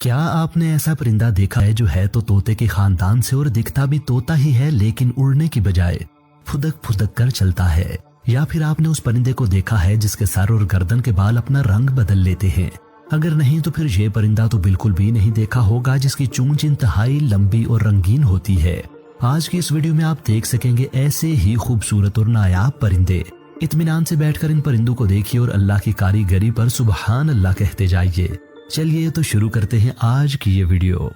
क्या आपने ऐसा परिंदा देखा है जो है तो तोते के खानदान से और दिखता भी तोता ही है, लेकिन उड़ने की बजाय फुदक फुदक कर चलता है? या फिर आपने उस परिंदे को देखा है जिसके सर और गर्दन के बाल अपना रंग बदल लेते हैं? अगर नहीं तो फिर ये परिंदा तो बिल्कुल भी नहीं देखा होगा, जिसकी चोंच इंतहाई लंबी और रंगीन होती है। आज की इस वीडियो में आप देख सकेंगे ऐसे ही खूबसूरत और नायाब परिंदे। इत्मीनान से बैठकर इन परिंदों को देखिए और अल्लाह की कारीगरी पर सुबहान अल्लाह कहते जाइए। चलिए तो शुरू करते हैं आज की ये वीडियो।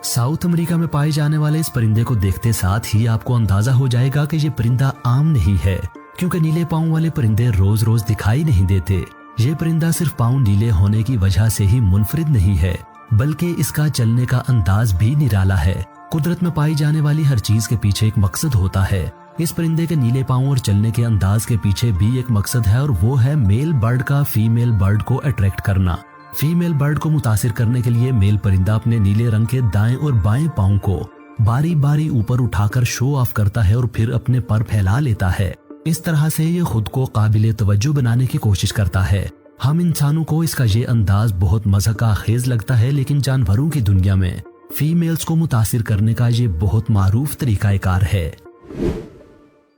साउथ अमेरिका में पाए जाने वाले इस परिंदे को देखते साथ ही आपको अंदाजा हो जाएगा कि ये परिंदा आम नहीं है, क्योंकि नीले पाँव वाले परिंदे रोज रोज दिखाई नहीं देते। ये परिंदा सिर्फ पाँव नीले होने की वजह से ही मुनफरिद नहीं है, बल्कि इसका चलने का अंदाज भी निराला है। कुदरत में पाई जाने वाली हर चीज के पीछे एक मकसद होता है। इस परिंदे के नीले पाँव और चलने के अंदाज के पीछे भी एक मकसद है, और वो है मेल बर्ड का फीमेल बर्ड को अट्रैक्ट करना। फीमेल बर्ड को मुतासिर करने के लिए मेल परिंदा अपने नीले रंग के दाएं और बाएं पाँव को बारी बारी ऊपर उठाकर शो ऑफ करता है और फिर अपने पर फैला लेता है। इस तरह से ये खुद को काबिले तवज्जो बनाने की कोशिश करता है। हम इंसानों को इसका ये अंदाज बहुत मज़ाक़ाखेज़ लगता है, लेकिन जानवरों की दुनिया में फीमेल्स को मुतासिर करने का ये बहुत मारूफ तरीकाकार है।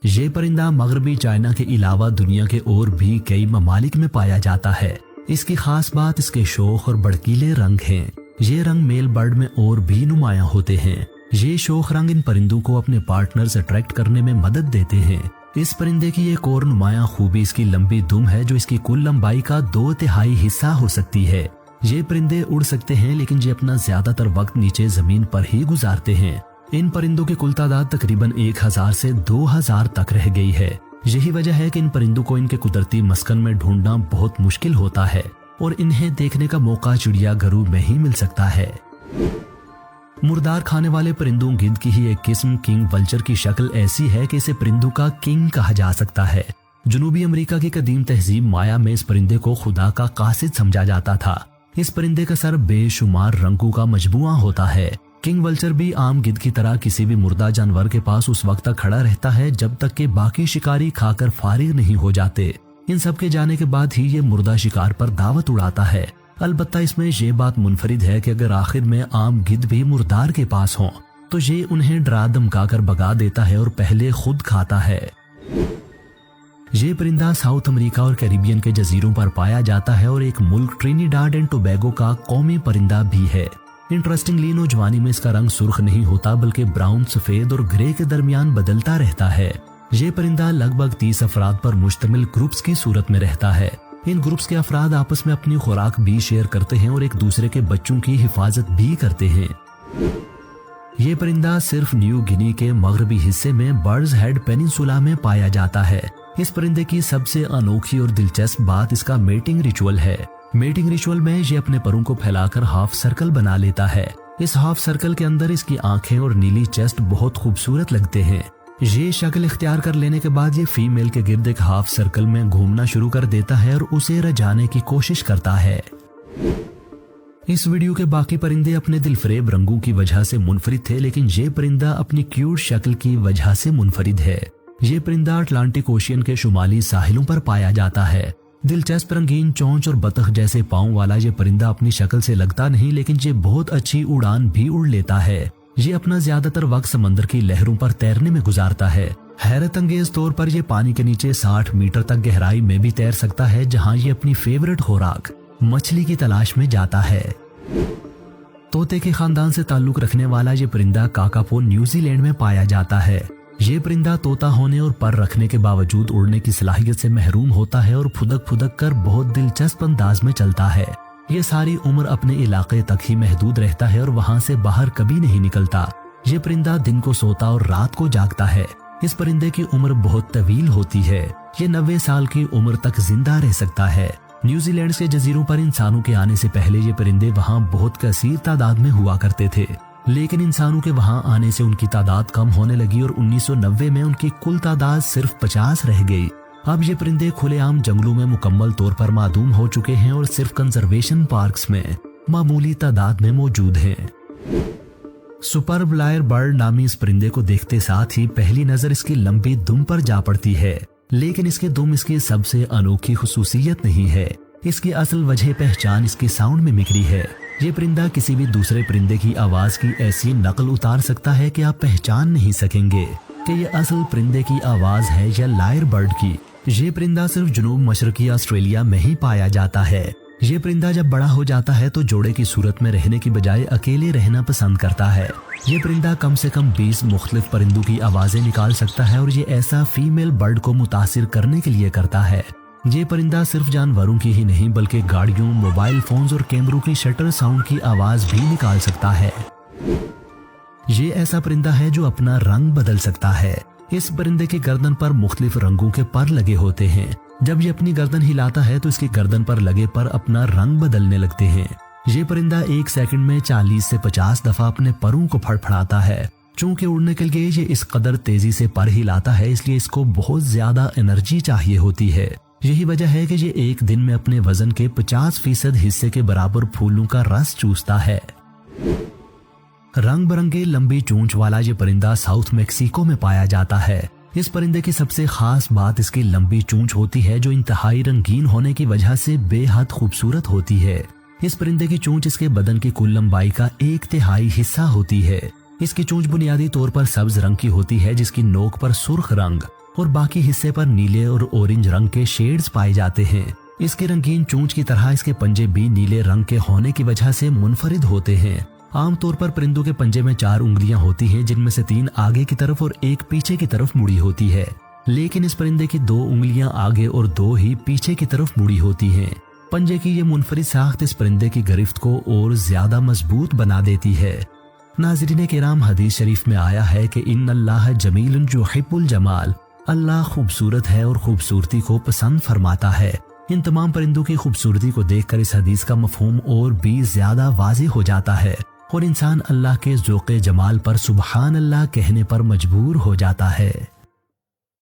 ये परिंदा मगरबी चाइना के अलावा दुनिया के और भी कई ममालिक में पाया जाता है। इसकी खास बात इसके शोख और भड़कीले रंग हैं। ये रंग मेल बर्ड में और भी नुमायां होते हैं। ये शोख रंग इन परिंदों को अपने पार्टनर्स अट्रैक्ट करने में मदद देते हैं। इस परिंदे की एक और नुमायां खूबी इसकी लंबी दुम है, जो इसकी कुल लंबाई का 2/3 हिस्सा हो सकती है। ये परिंदे उड़ सकते हैं, लेकिन ये अपना ज्यादातर वक्त नीचे जमीन पर ही गुजारते हैं। इन परिंदों की कुल तादाद तकरीबन 1000 से 2000 तक रह गई है। यही वजह है कि इन परिंदों को इनके कुदरती मस्कन में ढूंढना बहुत मुश्किल होता है, और इन्हें देखने का मौका चिड़ियाघरों में ही मिल सकता है। मुर्दार खाने वाले परिंदों गिद्ध की ही एक किस्म किंग वल्चर की शक्ल ऐसी है कि इसे परिंदों का किंग कहा जा सकता है। जनूबी अमेरिका की कदीम तहजीब माया में इस परिंदे को खुदा का कासिद समझा जाता था। इस परिंदे का सर बेशुमार रंगों का मजबूआ होता है। किंग वल्चर भी आम गिद्ध की तरह किसी भी मुर्दा जानवर के पास उस वक्त तक खड़ा रहता है जब तक कि बाकी शिकारी खाकर फारिग नहीं हो जाते। इन सब के जाने के बाद ही ये मुर्दा शिकार पर दावत उड़ाता है। अलबत्ता इसमें ये बात मुनफरिद है कि अगर आखिर में आम गिद्ध भी मुर्दार के पास हों तो ये उन्हें डरा धमकाकर भगा देता है और पहले खुद खाता है। ये परिंदा साउथ अमेरिका और कैरिबियन के जजीरों पर पाया जाता है और एक मुल्क ट्रिनिडाड एंड टोबैगो का कौमी परिंदा भी है। इंटरेस्टिंगली नौजवानी में इसका रंग सुर्ख नहीं होता, बल्कि ब्राउन, सफेद और ग्रे के दरमियान बदलता रहता है। ये परिंदा लगभग 30 अफराद पर मुश्तमिल ग्रुप्स की सूरत में रहता है। इन ग्रुप्स के अफराद आपस में अपनी खुराक भी शेयर करते हैं और एक दूसरे के बच्चों की हिफाजत भी करते हैं। ये परिंदा सिर्फ न्यू गिनी के मगरबी हिस्से में बर्ड्स हेड पेनिनसुला में पाया जाता है। इस परिंदे की सबसे अनोखी और दिलचस्प बात इसका मेटिंग रिचुअल है। मेटिंग रिचुअल में ये अपने परों को फैलाकर हाफ सर्कल बना लेता है। इस हाफ सर्कल के अंदर इसकी आंखें और नीली चेस्ट बहुत खूबसूरत लगते हैं। ये शक्ल इख्तियार कर लेने के बाद ये फीमेल के गिर्द एक हाफ सर्कल में घूमना शुरू कर देता है और उसे रजाने की कोशिश करता है। इस वीडियो के बाकी परिंदे अपने दिलफरेब रंगों की वजह से मुनफरिद थे, लेकिन ये परिंदा अपनी क्यूट शक्ल की वजह से मुनफरिद है। ये परिंदा अटलांटिक ओशियन के शुमाली साहिलों पर पाया जाता है। दिलचस्प रंगीन चोंच और बतख जैसे पाँव वाला ये परिंदा अपनी शक्ल से लगता नहीं, लेकिन ये बहुत अच्छी उड़ान भी उड़ लेता है। ये अपना ज्यादातर वक्त समंदर की लहरों पर तैरने में गुजारता है। हैरत अंगेज तौर पर ये पानी के नीचे 60 मीटर तक गहराई में भी तैर सकता है, जहां ये अपनी फेवरेट खुराक मछली की तलाश में जाता है। तोते के खानदान से ताल्लुक रखने वाला ये परिंदा काकापो न्यूजीलैंड में पाया जाता है। ये परिंदा तोता होने और पर रखने के बावजूद उड़ने की सलाहियत से महरूम होता है और फुदक फुदक कर बहुत दिलचस्प अंदाज में चलता है। ये सारी उम्र अपने इलाके तक ही महदूद रहता है और वहां से बाहर कभी नहीं निकलता। ये परिंदा दिन को सोता और रात को जागता है। इस परिंदे की उम्र बहुत तवील होती है। ये 90 साल की उम्र तक जिंदा रह सकता है। न्यूजीलैंड के जजीरों पर इंसानों के आने से पहले ये परिंदे वहाँ बहुत कसीर तादाद में हुआ करते थे, लेकिन इंसानों के वहाँ आने से उनकी तादाद कम होने लगी और 1990 में उनकी कुल तादाद सिर्फ 50 रह गई। अब ये परिंदे खुलेआम जंगलों में मुकम्मल तौर पर मादूम हो चुके हैं और सिर्फ कंजर्वेशन पार्क्स में मामूली तादाद में मौजूद हैं। सुपर ब्लायर बर्ड नामी इस परिंदे को देखते साथ ही पहली नजर इसकी लंबी दुम पर जा पड़ती है, लेकिन इसकी दुम इसकी सबसे अनोखी खुसूसियत नहीं है। इसकी असल वजह पहचान इसकी साउंड मिमिक्री है। ये परिंदा किसी भी दूसरे परिंदे की आवाज की ऐसी नकल उतार सकता है कि आप पहचान नहीं सकेंगे कि ये असल परिंदे की आवाज है या लायर बर्ड की। ये परिंदा सिर्फ जुनूब मशरकी ऑस्ट्रेलिया में ही पाया जाता है। ये परिंदा जब बड़ा हो जाता है तो जोड़े की सूरत में रहने की बजाय अकेले रहना पसंद करता है। ये परिंदा कम से कम 20 मुख्तलिफ परिंदों की आवाजें निकाल सकता है और ये ऐसा फीमेल बर्ड को मुतासिर करने के लिए करता है। ये परिंदा सिर्फ जानवरों की ही नहीं बल्कि गाड़ियों, मोबाइल फोन्स और कैमरों की शटर साउंड की आवाज भी निकाल सकता है। ये ऐसा परिंदा है जो अपना रंग बदल सकता है। इस परिंदे के गर्दन पर मुख्तलिफ रंगों के पर लगे होते हैं। जब ये अपनी गर्दन हिलाता है तो इसकी गर्दन पर लगे पर अपना रंग बदलने लगते हैं। ये परिंदा 1 सेकंड में 40 से 50 दफा अपने परों को फड़फड़ाता है। चूंकि उड़ने के लिए ये इस कदर तेजी से पर हिलाता है इसलिए इसको बहुत ज्यादा एनर्जी चाहिए होती है। यही वजह है कि ये एक दिन में अपने वजन के 50% हिस्से के बराबर फूलों का रस चूसता है। रंग बिरंगे लंबी चोंच वाला ये परिंदा साउथ मैक्सिको में पाया जाता है। इस परिंदे की सबसे खास बात इसकी लंबी चोंच होती है जो इंतहाई रंगीन होने की वजह से बेहद खूबसूरत होती है। इस परिंदे की चोंच इसके बदन की कुल लंबाई का 1/3 हिस्सा होती है। इसकी चोंच बुनियादी तौर पर सब्ज रंग की होती है जिसकी नोक पर सुर्ख रंग और बाकी हिस्से पर नीले और ऑरेंज रंग के शेड्स पाए जाते हैं। इसकी रंगीन चोंच की तरह इसके पंजे भी नीले रंग के होने की वजह से मुनफरिद होते हैं। आमतौर पर परिंदों के पंजे में 4 उंगलियां होती हैं जिनमें से 3 आगे की तरफ और 1 पीछे की तरफ मुड़ी होती है, लेकिन इस परिंदे की 2 उंगलियां आगे और 2 ही पीछे की तरफ मुड़ी होती हैं। पंजे की ये मुनफरिद साख्त इस परिंदे की गिरफ्त को और ज्यादा मजबूत बना देती है। नाज़रीन किराम, हदीस शरीफ में आया है कि इन्नल्लाह जमीलुन युहिब्बुल जमाल, अल्लाह खूबसूरत है और खूबसूरती को पसंद फरमाता है। इन तमाम परिंदों की खूबसूरती को देखकर इस हदीस का मफहूम और भी ज्यादा वाज़ेह हो जाता है और इंसान अल्लाह के ज़ौक़े जमाल पर सुबहान अल्लाह कहने पर मजबूर हो जाता है।